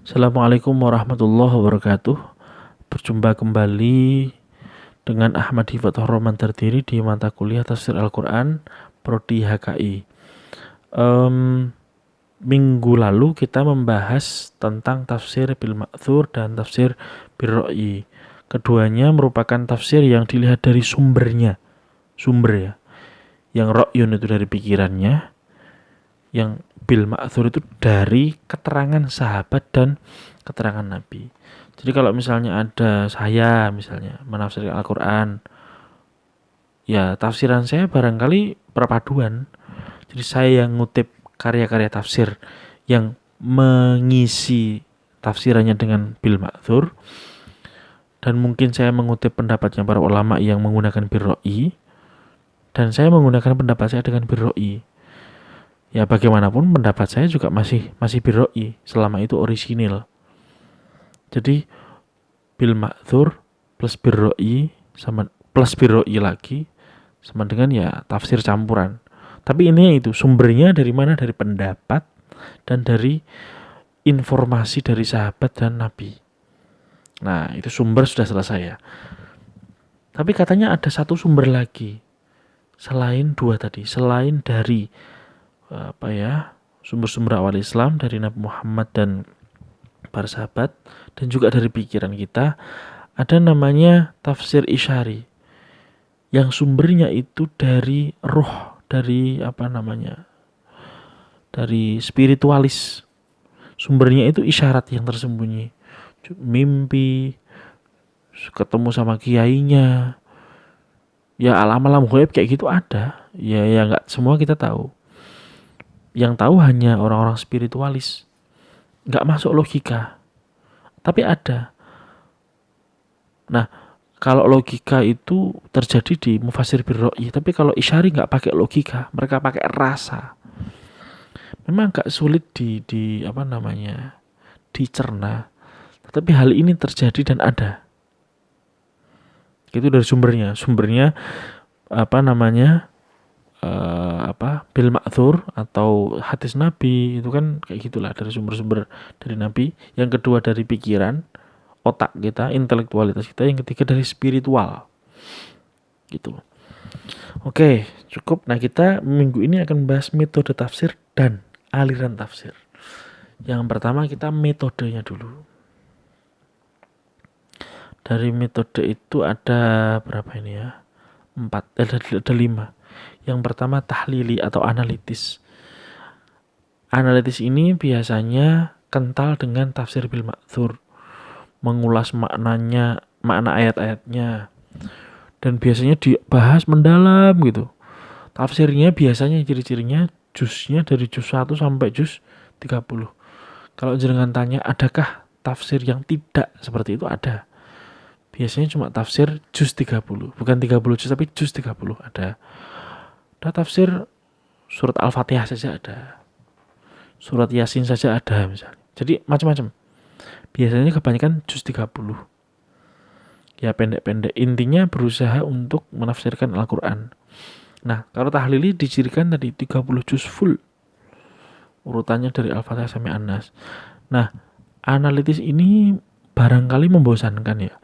Assalamualaikum warahmatullahi wabarakatuh. Berjumpa kembali dengan Ahmad Hifatul Rahman Terdiri di mata kuliah Tafsir Al-Quran Prodi HKI. Minggu lalu kita membahas tentang tafsir bil ma'thur dan tafsir bil ra'yi. Keduanya merupakan tafsir yang dilihat dari sumber ya. Yang ra'yun itu dari pikirannya, yang bil ma'thur itu dari keterangan sahabat dan keterangan Nabi. Jadi kalau misalnya ada saya misalnya menafsirkan Al-Quran, ya tafsiran saya barangkali perpaduan. Jadi saya yang ngutip karya-karya tafsir yang mengisi tafsirannya dengan bil ma'thur, dan mungkin saya mengutip pendapatnya para ulama yang menggunakan bil ra'yi, dan saya menggunakan pendapat saya dengan bil ra'yi. Ya bagaimanapun pendapat saya juga masih bil ra'yi selama itu orisinil. Jadi bil ma'thur plus bil ra'yi sama plus bil ra'yi lagi sama dengan ya tafsir campuran. Tapi ini itu sumbernya dari mana? Dari pendapat dan dari informasi dari sahabat dan Nabi. Nah, itu sumber sudah selesai ya. Tapi katanya ada satu sumber lagi selain dua tadi, selain dari sumber-sumber awal Islam dari Nabi Muhammad dan para sahabat, dan juga dari pikiran kita, ada namanya tafsir isyari yang sumbernya itu dari roh, dari dari spiritualis. Sumbernya itu isyarat yang tersembunyi, mimpi, ketemu sama kiainya, ya alam-alam gaib kayak gitu ada. Ya nggak semua kita tahu. Yang tahu hanya orang-orang spiritualis. Nggak masuk logika, tapi ada. Nah, kalau logika itu terjadi di mufasir bil ra'yi, tapi kalau isyari nggak pakai logika, mereka pakai rasa. Memang agak sulit dicerna, tetapi hal ini terjadi dan ada. Itu dari sumbernya bil ma'thur atau hadis Nabi, itu kan kayak gitulah, dari sumber-sumber dari Nabi. Yang kedua dari pikiran, otak kita, intelektualitas kita. Yang ketiga dari spiritual gitu. Oke, cukup. Nah, kita minggu ini akan membahas metode tafsir dan aliran tafsir. Yang pertama kita metodenya dulu. Dari metode itu ada berapa ini ya? 4, ada 5. Yang pertama tahlili atau analitis. Analitis ini biasanya kental dengan tafsir bil ma'thur, mengulas maknanya, makna ayat-ayatnya, dan biasanya dibahas mendalam gitu. Tafsirnya biasanya ciri-cirinya juznya dari juz 1 sampai juz 30. Kalau jenengan tanya adakah tafsir yang tidak seperti itu, ada. Biasanya cuma tafsir juz 30, bukan 30 juz tapi juz 30 ada. Ada tafsir surat Al-Fatihah saja ada. Surat Yasin saja ada misalnya. Jadi macam-macam. Biasanya kebanyakan juz 30. Ya pendek-pendek. Intinya berusaha untuk menafsirkan Al-Quran. Nah, kalau tahlili dicirikan tadi 30 juz full. Urutannya dari Al-Fatihah sampai An-Nas. Nah, analitis ini barangkali membosankan ya.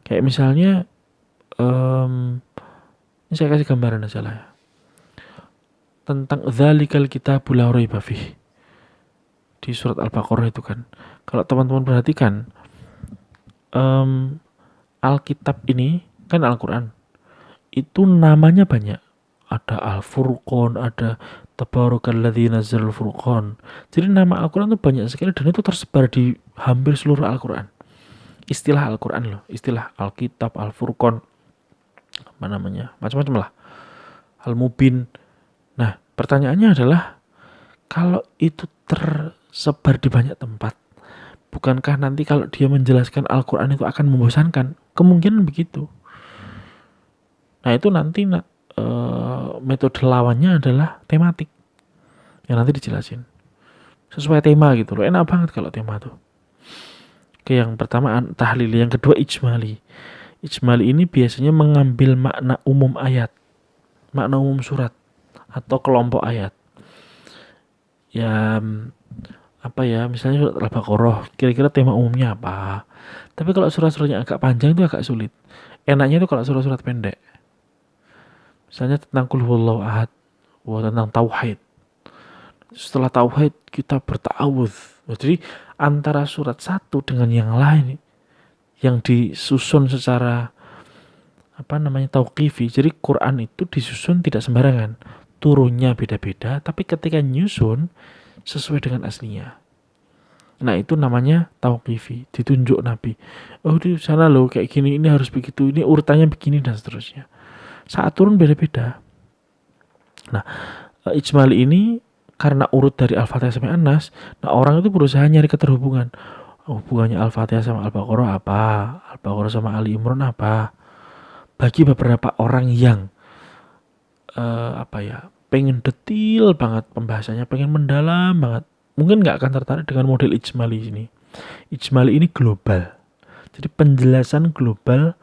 Kayak misalnya ini saya kasih gambaran aja lah ya. Tentang dzalikal kitabul la raiba fih. Di surat Al-Baqarah itu kan. Kalau teman-teman perhatikan, Alkitab ini kan Al-Quran, itu namanya banyak. Ada Al-Furqan, ada Tabarakalladzii nazzalal Furqan. Jadi nama Al-Quran itu banyak sekali dan itu tersebar di hampir seluruh Al-Quran. Istilah Al-Quran loh, istilah Alkitab, Al-Furqan, macam-macam lah, Al-Mubin. Nah, pertanyaannya adalah, kalau itu tersebar di banyak tempat, bukankah nanti kalau dia menjelaskan Al-Quran itu akan membosankan? Kemungkinan begitu. Nah, itu nanti metode lawannya adalah tematik, yang nanti dijelasin sesuai tema gitu loh. Enak banget kalau tema tuh. Oke, yang pertama tahlili, yang kedua ijmali. Ijmali ini biasanya mengambil makna umum ayat, makna umum surat atau kelompok ayat. Ya apa ya, misalnya surat Al-Baqarah, kira-kira tema umumnya apa. Tapi kalau surat-suratnya agak panjang itu agak sulit. Enaknya itu kalau surat-surat pendek. Misalnya tentang Qul Huwallahu Ahad, tentang tauhid. Setelah tauhid kita berta'awudz. Jadi antara surat satu dengan yang lain yang disusun secara tauqifi. Jadi Quran itu disusun tidak sembarangan. Turunnya beda-beda, tapi ketika nyusun sesuai dengan aslinya. Nah itu namanya tauqifi, ditunjuk Nabi. Oh di sana loh kayak gini, ini harus begitu, ini urutannya begini dan seterusnya. Saat turun beda-beda. Nah ijmali ini karena urut dari Al-Fatihah sampai An-Nas, nah orang itu berusaha nyari keterhubungan. Hubungannya Al-Fatihah sama Al-Baqarah apa? Al-Baqarah sama Ali Imran apa? Bagi beberapa orang yang pengen detail banget pembahasannya, pengen mendalam banget, mungkin nggak akan tertarik dengan model ijmali ini. Ijmali ini global, jadi penjelasan global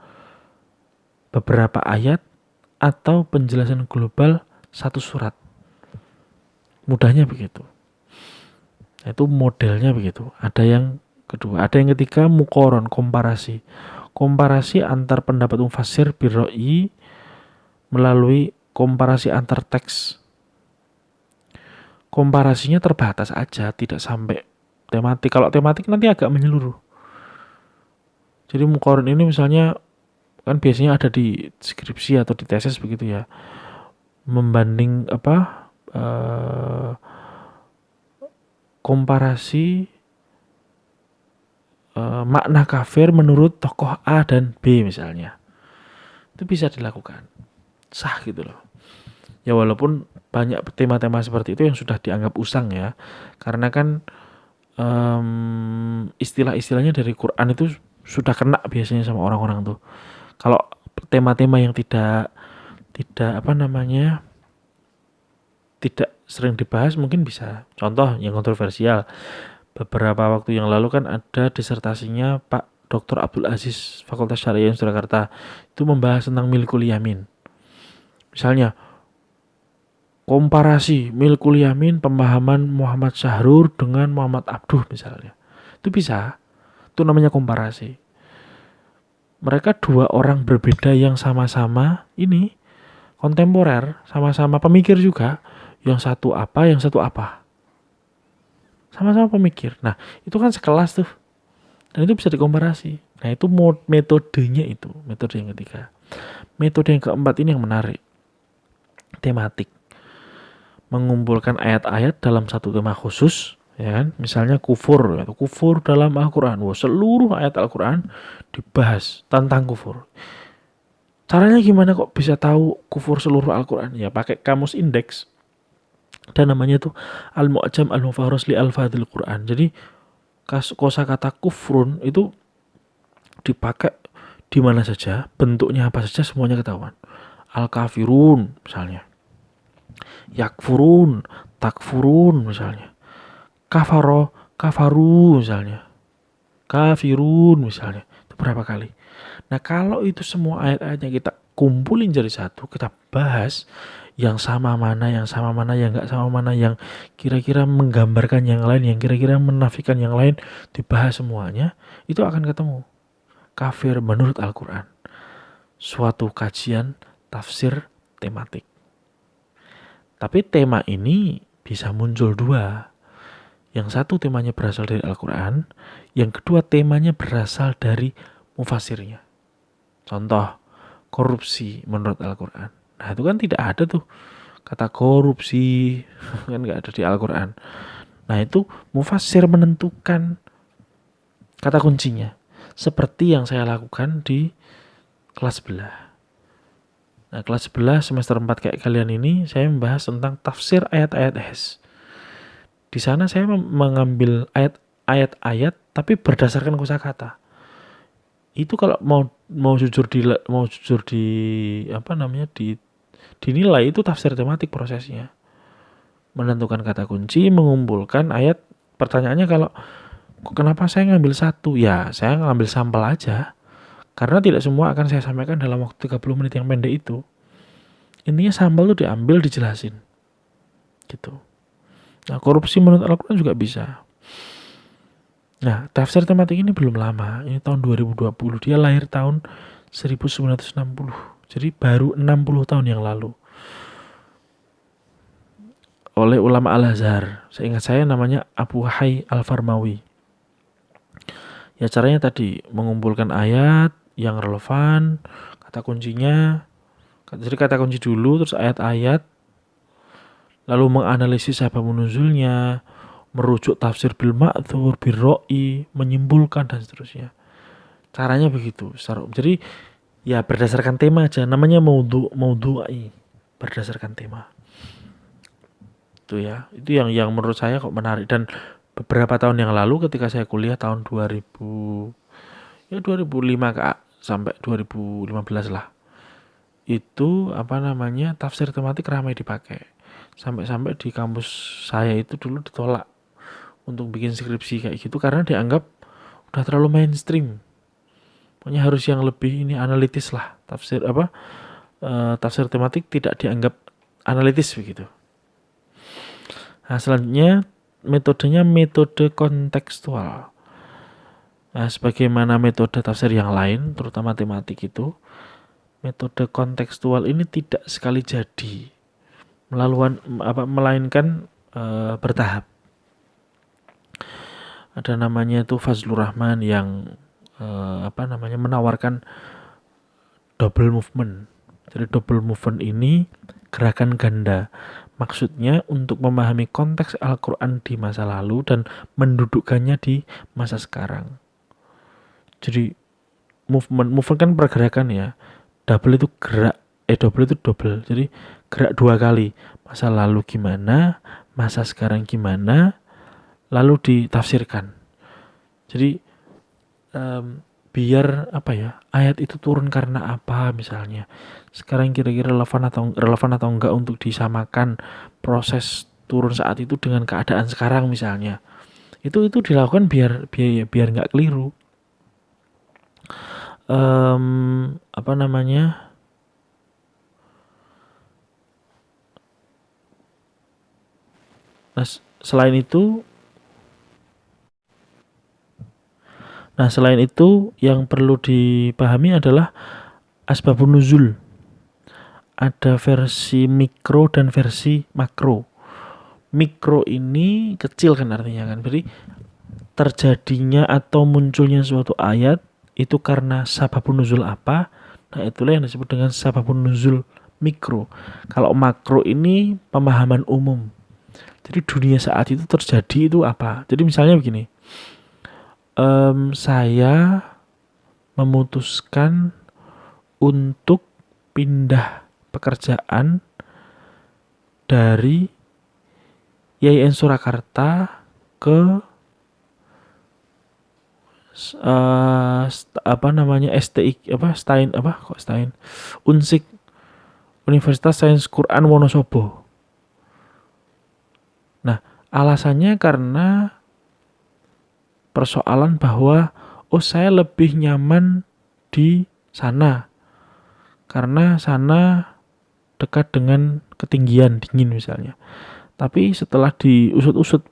beberapa ayat atau penjelasan global satu surat. Mudahnya begitu. Itu modelnya begitu. Ada yang kedua, ada yang ketiga muqaron, komparasi. Komparasi antar pendapat mufassir birra'yi melalui komparasi antar teks. Komparasinya terbatas aja, tidak sampai tematik. Kalau tematik nanti agak menyeluruh. Jadi muqaron ini misalnya kan biasanya ada di skripsi atau di tesis begitu ya. Membanding komparasi makna kafir menurut tokoh A dan B misalnya. Itu bisa dilakukan. Sah gitu loh. Ya walaupun banyak tema-tema seperti itu yang sudah dianggap usang ya. Karena kan istilah-istilahnya dari Quran itu sudah kena biasanya sama orang-orang tuh. Kalau tema-tema yang tidak tidak sering dibahas mungkin bisa. Contoh yang kontroversial. Beberapa waktu yang lalu kan ada disertasinya Pak Dr. Abdul Aziz Fakultas Syariah Surakarta. Itu membahas tentang milkul yamin. Misalnya komparasi milkul yamin pemahaman Muhammad Syahrur dengan Muhammad Abduh misalnya. Itu bisa. Itu namanya komparasi. Mereka dua orang berbeda yang sama-sama ini kontemporer, sama-sama pemikir juga. Yang satu apa, yang satu apa. Sama-sama pemikir. Nah, itu kan sekelas tuh. Dan itu bisa dikomparasi. Nah, itu metodenya itu. Metode yang ketiga. Metode yang keempat ini yang menarik. Tematik. Mengumpulkan ayat-ayat dalam satu tema khusus. Ya kan? Misalnya kufur. Kufur dalam Al-Quran. Seluruh ayat Al-Quran dibahas tentang kufur. Caranya gimana kok bisa tahu kufur seluruh Al-Quran? Ya pakai kamus indeks. Dan namanya itu Al-Mu'jam Al-Mufaharos li Al-Fadhil Quran. Jadi kosakata kufrun itu dipakai di mana saja, bentuknya apa saja semuanya ketahuan. Al-kafirun misalnya. Yakfurun, takfurun misalnya. Kafaru misalnya. Kafirun misalnya. Itu berapa kali? Nah, kalau itu semua ayat-ayatnya kita kumpulin jadi satu, kita bahas yang sama mana, yang sama mana, yang enggak sama mana, yang kira-kira menggambarkan yang lain, yang kira-kira menafikan yang lain, dibahas semuanya, itu akan ketemu kafir menurut Al-Quran. Suatu kajian tafsir tematik. Tapi tema ini bisa muncul dua. Yang satu temanya berasal dari Al-Quran, yang kedua temanya berasal dari mufasirnya. Contoh, korupsi menurut Al-Quran. Nah itu kan tidak ada tuh kata korupsi, kan nggak ada di Al-Quran. Nah itu mufasir menentukan kata kuncinya. Seperti yang saya lakukan di kelas sebelah. Nah kelas sebelah semester 4 kayak kalian ini, saya membahas tentang tafsir ayat-ayat HES. Di sana saya mengambil ayat-ayat tapi berdasarkan kosakata. Itu kalau mau jujur dinilai itu tafsir tematik prosesnya. Menentukan kata kunci, mengumpulkan ayat. Pertanyaannya kalau kenapa saya ngambil satu? Ya, saya ngambil sampel aja. Karena tidak semua akan saya sampaikan dalam waktu 30 menit yang pendek itu. Intinya sampel itu diambil, dijelasin. Gitu. Nah, korupsi menurut Al-Quran juga bisa. Nah, tafsir tematik ini belum lama. Ini tahun 2020. Dia lahir tahun 1960. Jadi baru 60 tahun yang lalu. Oleh ulama Al-Azhar. Seingat saya namanya Abu Hayy Al-Farmawi. Ya caranya tadi mengumpulkan ayat yang relevan, kata kuncinya. Jadi kata kunci dulu, terus ayat-ayat, lalu menganalisis sebab nuzulnya, merujuk tafsir bil ma'thur, bil ro'i, menyimpulkan dan seterusnya. Caranya begitu. Jadi ya berdasarkan tema aja, namanya maudhu'i, berdasarkan tema. Itu ya. Itu yang menurut saya kok menarik. Dan beberapa tahun yang lalu ketika saya kuliah tahun 2005 sampai 2015 lah. Itu tafsir tematik ramai dipakai. Sampai-sampai di kampus saya itu dulu ditolak untuk bikin skripsi kayak gitu karena dianggap udah terlalu mainstream. Pokoknya harus yang lebih ini analitis lah. Tafsir tematik tidak dianggap analitis begitu. Nah, selanjutnya metodenya metode kontekstual. Nah, sebagaimana metode tafsir yang lain, terutama tematik itu, metode kontekstual ini tidak sekali jadi, melainkan bertahap. Ada namanya itu Fazlur Rahman yang menawarkan double movement. Jadi double movement ini gerakan ganda. Maksudnya untuk memahami konteks Al-Quran di masa lalu dan mendudukkannya di masa sekarang. Jadi movement kan pergerakan ya. Double itu gerak, double itu double. Jadi gerak dua kali. Masa lalu gimana, masa sekarang gimana, lalu ditafsirkan. Jadi biar ayat itu turun karena apa misalnya. Sekarang kira-kira relevan atau enggak untuk disamakan proses turun saat itu dengan keadaan sekarang misalnya. Itu dilakukan biar enggak keliru. Nah, selain itu yang perlu dipahami adalah asbabun nuzul. Ada versi mikro dan versi makro. Mikro ini kecil kan artinya kan. Jadi terjadinya atau munculnya suatu ayat itu karena sababun nuzul apa? Nah, itulah yang disebut dengan sababun nuzul mikro. Kalau makro ini pemahaman umum. Jadi dunia saat itu terjadi itu apa? Jadi misalnya begini. Saya memutuskan untuk pindah pekerjaan dari YIN Surakarta ke Unsik, Universitas Sains Quran Wonosobo. Nah, alasannya karena persoalan bahwa saya lebih nyaman di sana karena sana dekat dengan ketinggian dingin misalnya. Tapi setelah diusut-usut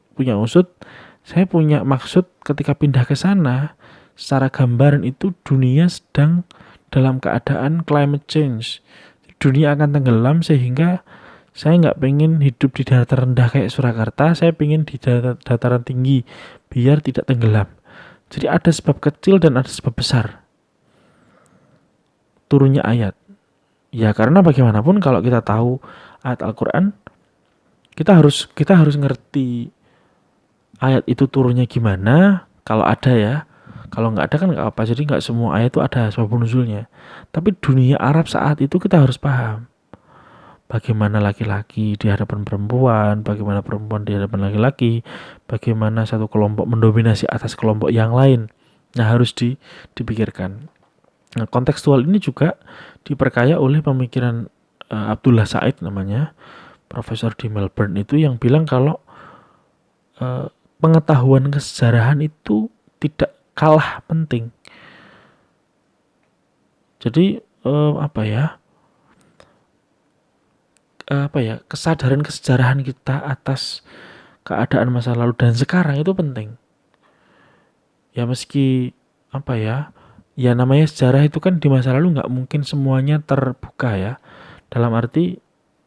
saya punya maksud ketika pindah ke sana, secara gambaran itu dunia sedang dalam keadaan climate change. Dunia akan tenggelam sehingga saya nggak pengen hidup di dataran rendah kayak Surakarta, saya pengen di dataran tinggi biar tidak tenggelam. Jadi ada sebab kecil dan ada sebab besar turunnya ayat. Ya karena bagaimanapun kalau kita tahu ayat Al-Quran, kita harus ngerti ayat itu turunnya gimana. Kalau ada ya, kalau nggak ada kan nggak apa. Jadi nggak semua ayat itu ada sebab nuzulnya. Tapi dunia Arab saat itu kita harus paham. Bagaimana laki-laki di hadapan perempuan, bagaimana perempuan di hadapan laki-laki, bagaimana satu kelompok mendominasi atas kelompok yang lain. Nah, harus dipikirkan. Nah, kontekstual ini juga diperkaya oleh pemikiran Abdullah Said namanya, profesor di Melbourne itu yang bilang kalau pengetahuan kesejarahan itu tidak kalah penting. Jadi kesadaran kesejarahan kita atas keadaan masa lalu dan sekarang itu penting. Ya meski apa ya namanya sejarah itu kan di masa lalu nggak mungkin semuanya terbuka ya. Dalam arti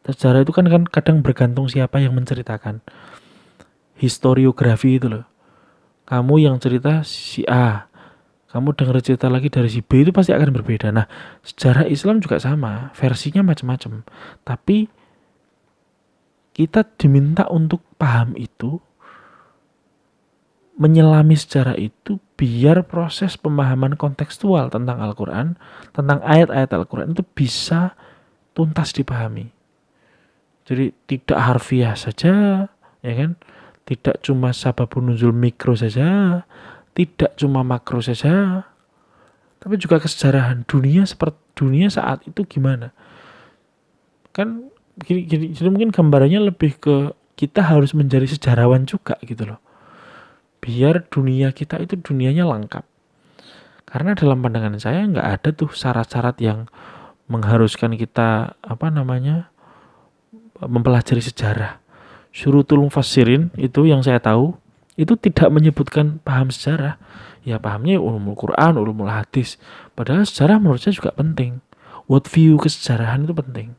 sejarah itu kan kadang bergantung siapa yang menceritakan. Historiografi itu loh. Kamu yang cerita si A, kamu dengar cerita lagi dari si B, itu pasti akan berbeda. Nah, sejarah Islam juga sama, versinya macam-macam. Tapi kita diminta untuk paham itu, menyelami sejarah itu, biar proses pemahaman kontekstual tentang Al-Quran, tentang ayat-ayat Al-Quran itu bisa tuntas dipahami. Jadi tidak harfiah saja, ya kan? Tidak cuma sababun nuzul mikro saja, tidak cuma makro saja, tapi juga kesejarahan dunia seperti dunia saat itu gimana. Kan jadi mungkin gambarannya lebih ke kita harus menjadi sejarawan juga gitu loh. Biar dunia kita itu dunianya lengkap. Karena dalam pandangan saya nggak ada tuh syarat-syarat yang mengharuskan kita mempelajari sejarah. Syurutul mufassirin itu yang saya tahu itu tidak menyebutkan paham sejarah. Ya pahamnya ulumul Quran, ulumul hadis. Padahal sejarah menurut saya juga penting. World view kesejarahan itu penting.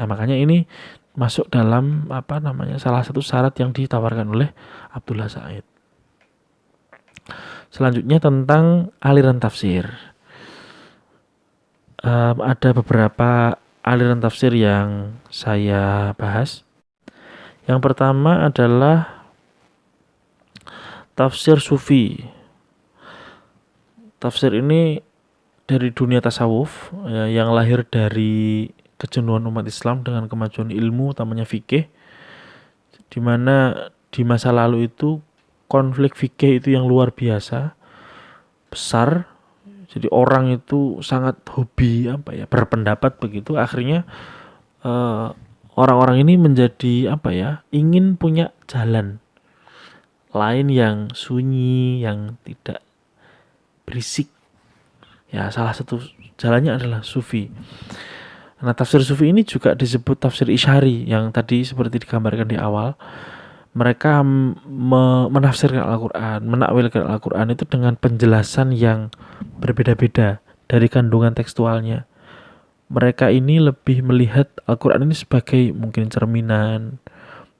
Nah makanya ini masuk dalam salah satu syarat yang ditawarkan oleh Abdullah Said. Selanjutnya tentang aliran tafsir. Ada beberapa aliran tafsir yang saya bahas. Yang pertama adalah tafsir sufi. Tafsir ini dari dunia tasawuf ya, yang lahir dari kejenuhan umat Islam dengan kemajuan ilmu, utamanya fikih, di mana di masa lalu itu konflik fikih itu yang luar biasa besar. Jadi orang itu sangat hobi berpendapat begitu. Akhirnya orang-orang ini menjadi ingin punya jalan lain yang sunyi, yang tidak berisik. Ya salah satu jalannya adalah sufi. Nah tafsir sufi ini juga disebut tafsir isyari, yang tadi seperti digambarkan di awal. Mereka menafsirkan Al-Quran, menakwilkan Al-Quran itu dengan penjelasan yang berbeda-beda dari kandungan tekstualnya. Mereka ini lebih melihat Al-Quran ini sebagai mungkin cerminan,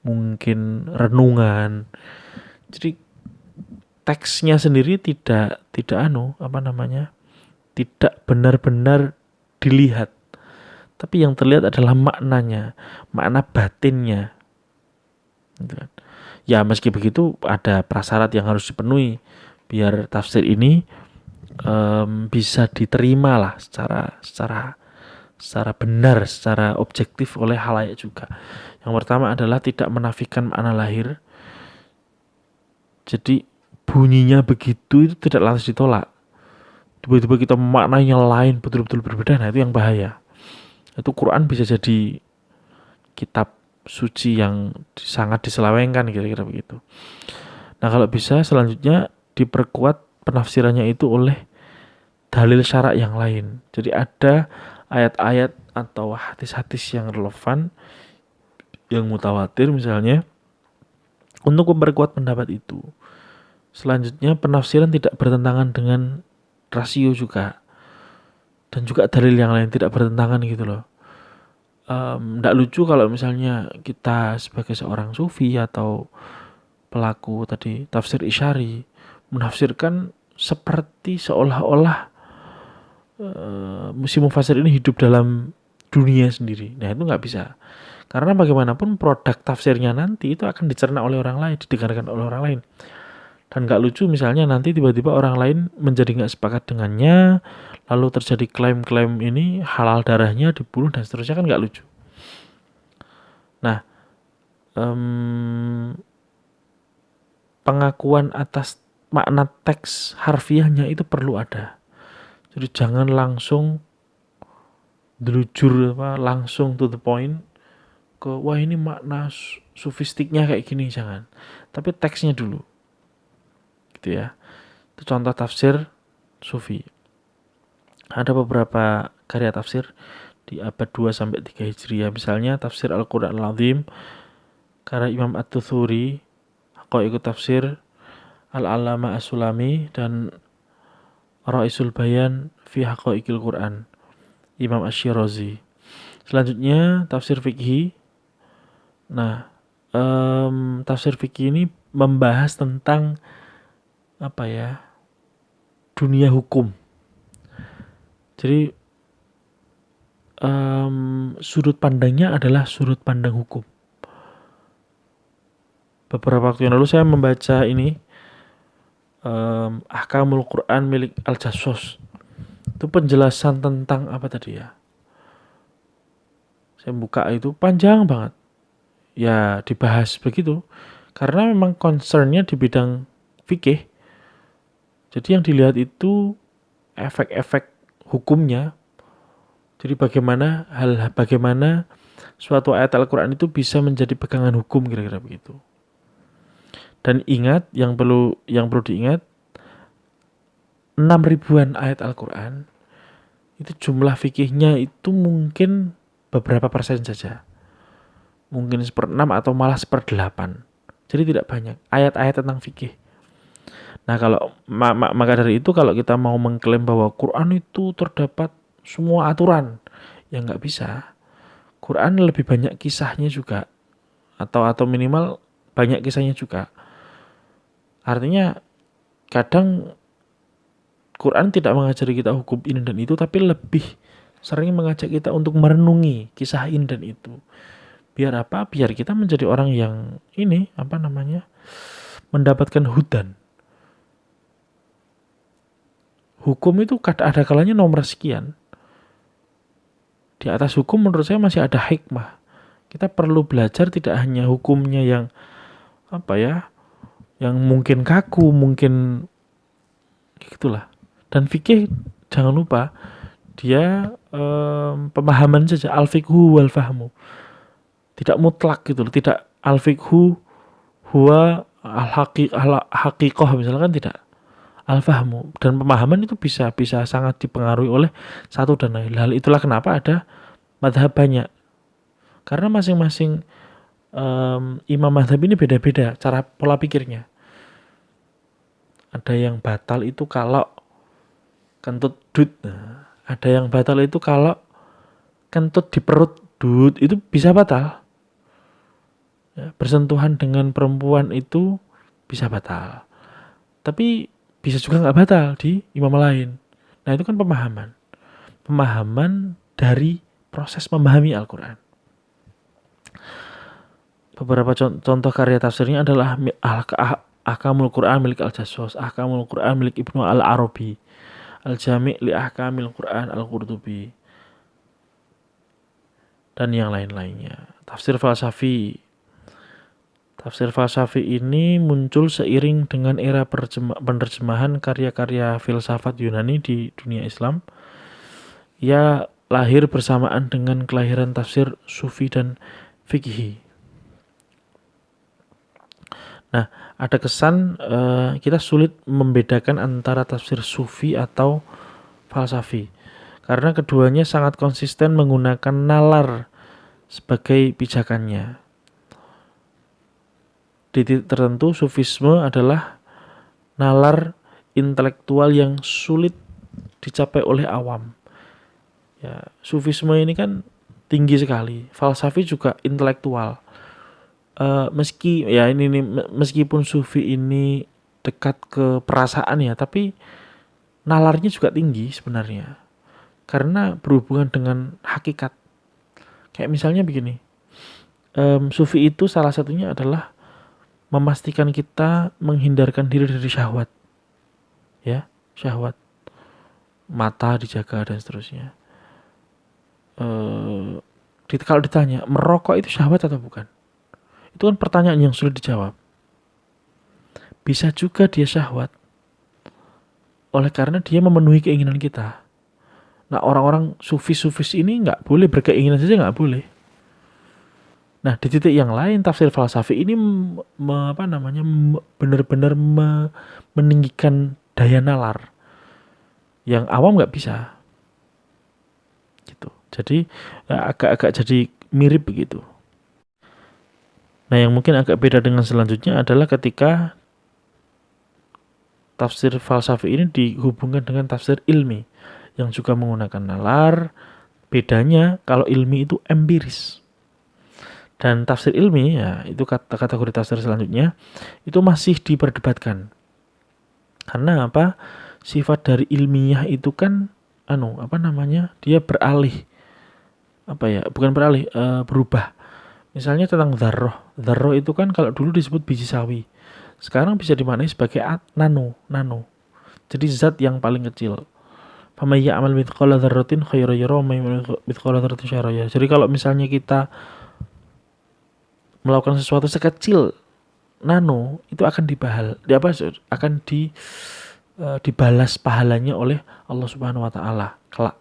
mungkin renungan. Jadi teksnya sendiri tidak benar-benar dilihat, tapi yang terlihat adalah maknanya, makna batinnya. Ya meski begitu ada prasyarat yang harus dipenuhi biar tafsir ini bisa diterima lah secara benar, secara objektif oleh khalayak juga. Yang pertama adalah tidak menafikan makna lahir. Jadi bunyinya begitu itu tidak lantas ditolak. Tiba-tiba kita maknanya lain, betul-betul berbeda. Nah itu yang bahaya. Itu Quran bisa jadi kitab suci yang sangat diselewengkan, kira-kira begitu. Nah kalau bisa selanjutnya diperkuat penafsirannya itu oleh dalil syarak yang lain. Jadi ada ayat-ayat atau hadis-hadis yang relevan, yang mutawatir misalnya, untuk memperkuat pendapat itu. Selanjutnya penafsiran tidak bertentangan dengan rasio juga, dan juga dalil yang lain tidak bertentangan gitu loh. Nggak lucu kalau misalnya kita sebagai seorang sufi atau pelaku tadi tafsir isyari menafsirkan seperti seolah-olah si mufasir ini hidup dalam dunia sendiri. Nah itu nggak bisa, karena bagaimanapun produk tafsirnya nanti itu akan dicerna oleh orang lain, didengarkan oleh orang lain. Dan nggak lucu misalnya nanti tiba-tiba orang lain menjadi nggak sepakat dengannya, lalu terjadi klaim-klaim ini halal darahnya, dibunuh dan seterusnya, kan nggak lucu. Nah, pengakuan atas makna teks harfiahnya itu perlu ada. Jadi jangan langsung delujur langsung to the point ke wah ini makna sufistiknya kayak gini, jangan. Tapi teksnya dulu. Gitu ya. Itu contoh tafsir sufi. Ada beberapa karya tafsir di abad 2 sampai 3 Hijriah, misalnya tafsir Al-Qur'an Al-Azim karya Imam At-Tuthuri, Haqaiqut Tafsir, Al-Allamah As-Sulami dan Ra'isul Bayan fi Haqaiqil Quran, Imam Asy-Syirazi. Selanjutnya tafsir fikih. Nah, tafsir fikih ini membahas tentang apa ya? Dunia hukum. Jadi sudut pandangnya adalah sudut pandang hukum. Beberapa waktu yang lalu saya membaca ini Ahkamul Quran milik Al-Jassos. Itu penjelasan tentang apa tadi ya? Saya buka itu panjang banget. Ya dibahas begitu. Karena memang concernnya di bidang fikih. Jadi yang dilihat itu efek-efek hukumnya. Jadi bagaimana suatu ayat Al-Quran itu bisa menjadi pegangan hukum, kira-kira begitu. Dan ingat, yang perlu diingat, 6.000-an ayat Al-Quran itu jumlah fikihnya itu mungkin beberapa persen saja, mungkin 1/6 atau malah 1/8. Jadi tidak banyak ayat-ayat tentang fikih. Nah, kalau maka dari itu kalau kita mau mengklaim bahwa Quran itu terdapat semua aturan, ya nggak bisa. Quran lebih banyak kisahnya juga, atau minimal banyak kisahnya juga. Artinya kadang Quran tidak mengajari kita hukum ini dan itu, tapi lebih sering mengajak kita untuk merenungi kisah ini dan itu. Biar apa? Biar kita menjadi orang yang mendapatkan hudan. Hukum itu ada kalanya nomor sekian. Di atas hukum menurut saya masih ada hikmah. Kita perlu belajar tidak hanya hukumnya yang yang mungkin kaku, mungkin gitulah. Dan fikih jangan lupa dia pemahaman saja, al-fiqhu wal fahmu. Tidak mutlak gitu loh, tidak al-fiqhu huwa al-haqiqah misalnya, kan tidak. Al-fahmu dan pemahaman itu bisa sangat dipengaruhi oleh satu dan lain hal. Itulah kenapa ada mazhab banyak. Karena masing-masing imam mazhab ini beda-beda cara pola pikirnya. Ada yang batal itu kalau kentut dut. Nah, ada yang batal itu kalau kentut di perut dut, itu bisa batal. Ya, bersentuhan dengan perempuan itu bisa batal. Tapi bisa juga nggak batal di imam lain. Nah, itu kan pemahaman dari proses memahami Al-Quran. Beberapa contoh karya tafsirnya adalah Ahkamul Quran milik Al-Jassos, Ahkamul Quran milik Ibnu Al-Arabi, Al-Jami' li Ahkamil Quran Al-Qurtubi, dan yang lain-lainnya. Tafsir falsafi ini muncul seiring dengan era penerjemahan karya-karya filsafat Yunani di dunia Islam. Ia lahir bersamaan dengan kelahiran tafsir sufi dan fikih. Nah, ada kesan kita sulit membedakan antara tafsir sufi atau falsafi, karena keduanya sangat konsisten menggunakan nalar sebagai pijakannya. Di titik tertentu, sufisme adalah nalar intelektual yang sulit dicapai oleh awam. Ya, sufisme ini kan tinggi sekali. Falsafi juga intelektual. Meskipun sufi ini dekat ke perasaan ya, tapi nalarnya juga tinggi sebenarnya. Karena berhubungan dengan hakikat. Kayak misalnya begini. Sufi itu salah satunya adalah memastikan kita menghindarkan diri dari syahwat. Ya, syahwat. Mata dijaga dan seterusnya. Kalau ditanya, merokok itu syahwat atau bukan? Itu kan pertanyaan yang sulit dijawab. Bisa juga dia syahwat oleh karena dia memenuhi keinginan kita. Nah, orang-orang sufis ini nggak boleh berkeinginan saja, nggak boleh. Nah, di titik yang lain tafsir falsafi ini benar-benar meninggikan daya nalar yang awam nggak bisa. Gitu. Jadi agak jadi mirip begitu. Nah, yang mungkin agak beda dengan selanjutnya adalah ketika tafsir falsafi ini dihubungkan dengan tafsir ilmi yang juga menggunakan nalar. Bedanya kalau ilmi itu empiris. Dan tafsir ilmi, ya itu kategori tafsir selanjutnya, itu masih diperdebatkan. Karena apa? Sifat dari ilmiah itu kan dia beralih. Berubah. Misalnya tentang dzarrah. Dzarrah itu kan kalau dulu disebut biji sawi. Sekarang bisa dimaknai sebagai nano. Jadi zat yang paling kecil. Faman ya'mal mithqala dzarratin khairan yarah wa man ya'mal mithqala dzarratin syarran yarah. Jadi kalau misalnya kita melakukan sesuatu sekecil nano, itu akan dibalas pahalanya oleh Allah Subhanahu wa taala kelak.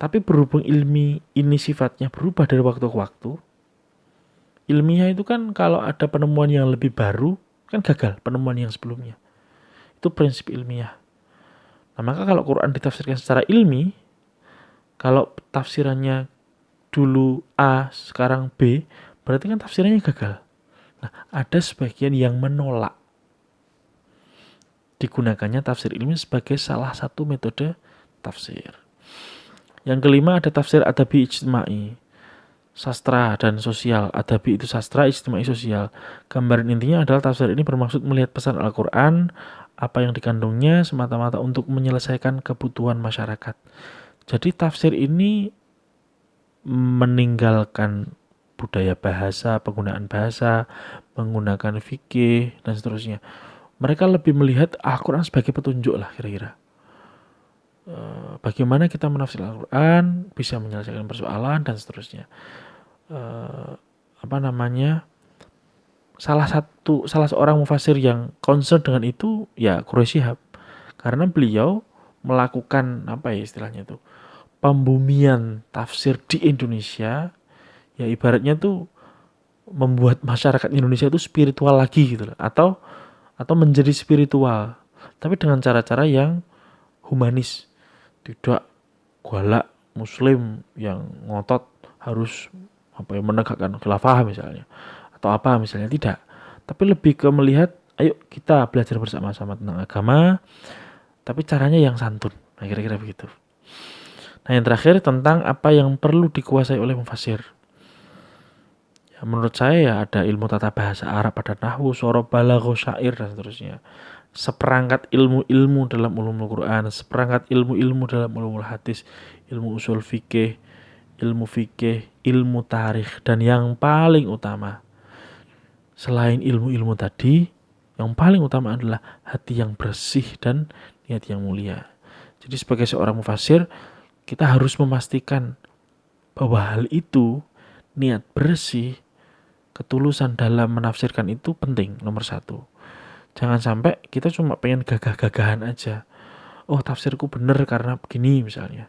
Tapi berhubung ilmi ini sifatnya berubah dari waktu ke waktu, ilmiah itu kan kalau ada penemuan yang lebih baru kan gagal penemuan yang sebelumnya. Itu prinsip ilmiah. Nah, maka kalau Quran ditafsirkan secara ilmi, kalau tafsirannya dulu A, sekarang B, berarti kan tafsirannya gagal. Nah, ada sebagian yang menolak digunakannya tafsir ilmi sebagai salah satu metode tafsir. Yang kelima ada tafsir adabi ijtimai, sastra dan sosial. Adabi itu sastra, ijtimai sosial. Gambaran intinya adalah tafsir ini bermaksud melihat pesan Al-Quran, apa yang dikandungnya semata-mata untuk menyelesaikan kebutuhan masyarakat. Jadi tafsir ini meninggalkan budaya bahasa, penggunaan bahasa, menggunakan fikih dan seterusnya. Mereka lebih melihat Al-Quran sebagai petunjuk lah kira-kira. Bagaimana kita menafsir Al-Quran bisa menyelesaikan persoalan dan seterusnya. Salah seorang mufasir yang concern dengan itu ya Quraisy Shihab, karena beliau melakukan pembumian tafsir di Indonesia, ya ibaratnya tuh membuat masyarakat Indonesia itu spiritual lagi gitu loh, atau menjadi spiritual tapi dengan cara-cara yang humanis, tidak galak muslim yang ngotot harus menegakkan khilafah misalnya atau misalnya, tidak, tapi lebih ke melihat ayo kita belajar bersama-sama tentang agama tapi caranya yang santun. Nah, kira-kira begitu. Nah, yang terakhir tentang apa yang perlu dikuasai oleh mufasir. Ya, menurut saya ya ada ilmu tata bahasa Arab, ada nahwu, shoroh, balaghah, syair dan seterusnya. Seperangkat ilmu-ilmu dalam ulumul Quran, seperangkat ilmu-ilmu dalam ulumul hadis, ilmu usul fikih, ilmu tarikh, dan yang paling utama selain ilmu-ilmu tadi, yang paling utama adalah hati yang bersih dan niat yang mulia. Jadi sebagai seorang mufasir, kita harus memastikan bahwa hal itu, niat bersih, ketulusan dalam menafsirkan itu penting, nomor satu. Jangan sampai kita cuma pengen gagah-gagahan aja. Oh, tafsirku bener karena begini misalnya,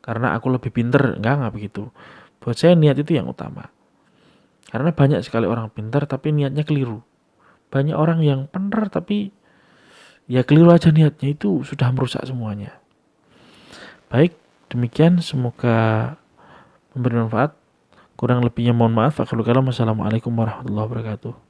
karena aku lebih pinter. Enggak begitu. Buat saya niat itu yang utama. Karena banyak sekali orang pintar tapi niatnya keliru. Banyak orang yang pintar tapi ya keliru aja niatnya, itu sudah merusak semuanya. Baik, demikian, semoga memberi manfaat. Kurang lebihnya mohon maaf. Assalamualaikum warahmatullahi wabarakatuh.